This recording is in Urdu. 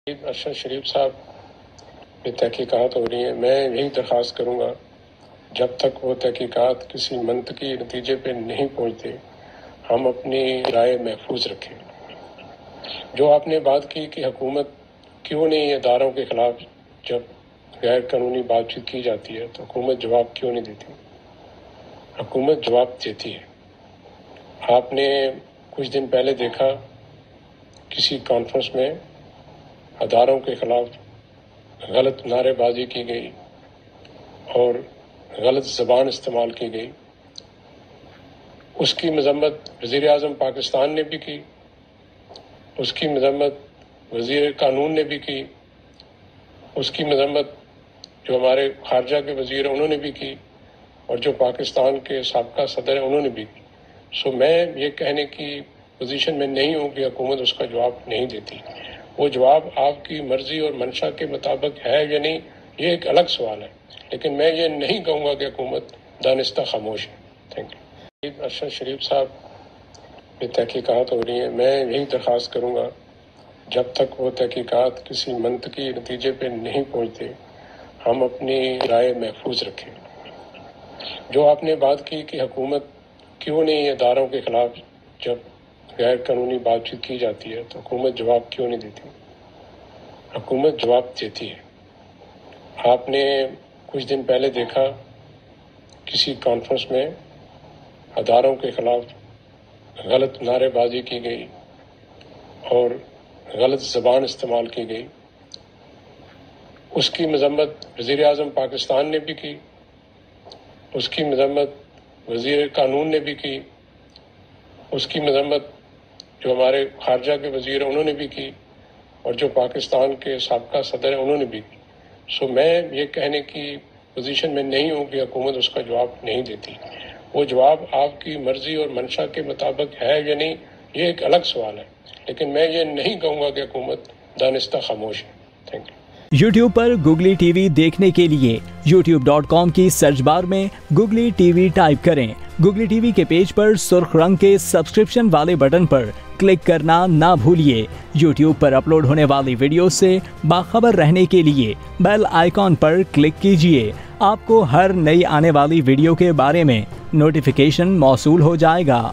ارشد شریف صاحب پہ تحقیقات ہو رہی ہیں، میں یہی درخواست کروں گا جب تک وہ تحقیقات کسی منطقی نتیجے پہ نہیں پہنچتے ہم اپنی رائے محفوظ رکھیں۔ جو آپ نے بات کی کہ حکومت کیوں نہیں اداروں کے خلاف جب غیر قانونی بات چیت کی جاتی ہے تو حکومت جواب کیوں نہیں دیتی؟ حکومت جواب دیتی ہے۔ آپ نے کچھ دن پہلے دیکھا کسی کانفرنس میں اداروں کے خلاف غلط نعرے بازی کی گئی اور غلط زبان استعمال کی گئی۔ اس کی مذمت وزیر اعظم پاکستان نے بھی کی، اس کی مذمت وزیر قانون نے بھی کی، اس کی مذمت جو ہمارے خارجہ کے وزیر ہیں انہوں نے بھی کی، اور جو پاکستان کے سابقہ صدر ہیں انہوں نے بھی کی۔ سو میں یہ کہنے کی پوزیشن میں نہیں ہوں کہ حکومت اس کا جواب نہیں دیتی۔ وہ جواب آپ کی مرضی اور منشا کے مطابق ہے یا نہیں، یہ ایک الگ سوال ہے، لیکن میں یہ نہیں کہوں گا کہ حکومت دانستہ خاموش ہے۔ Thank you. ارشد شریف صاحب پہ تحقیقات ہو رہی ہیں، میں یہی درخواست کروں گا جب تک وہ تحقیقات کسی منطقی نتیجے پہ نہیں پہنچتے ہم اپنی رائے محفوظ رکھیں۔ جو آپ نے بات کی کہ حکومت کیوں نہیں اداروں کے خلاف جب غیر قانونی بات چیت کی جاتی ہے تو حکومت جواب کیوں نہیں دیتی؟ حکومت جواب دیتی ہے۔ آپ نے کچھ دن پہلے دیکھا کسی کانفرنس میں اداروں کے خلاف غلط نعرے بازی کی گئی اور غلط زبان استعمال کی گئی۔ اس کی مذمت وزیر اعظم پاکستان نے بھی کی، اس کی مذمت وزیر قانون نے بھی کی، اس کی مذمت جو ہمارے خارجہ کے وزیر ہیں انہوں نے بھی کی، اور جو پاکستان کے سابقہ صدر ہیں انہوں نے بھی کی۔ سو میں یہ کہنے کی پوزیشن میں نہیں ہوں کہ حکومت اس کا جواب نہیں دیتی۔ وہ جواب آپ کی مرضی اور منشا کے مطابق ہے یا نہیں، یہ ایک الگ سوال ہے، لیکن میں یہ نہیں کہوں گا کہ حکومت دانستہ خاموش ہے۔ Thank you. YouTube per googly T V دیکھنے کے لیے youtube.com کی سرچ بار میں گوگلی ٹی وی ٹائپ کریں۔ گوگلی ٹی وی کے پیج پر سرخ رنگ کے سبسکرپشن والے بٹن پر کلک کرنا نہ بھولیے۔ یوٹیوب پر اپلوڈ ہونے والی ویڈیو سے باخبر رہنے کے لیے بیل آئیکن پر کلک کیجیے۔ آپ کو ہر نئی آنے والی ویڈیو کے بارے میں نوٹیفیکیشن موصول ہو جائے گا۔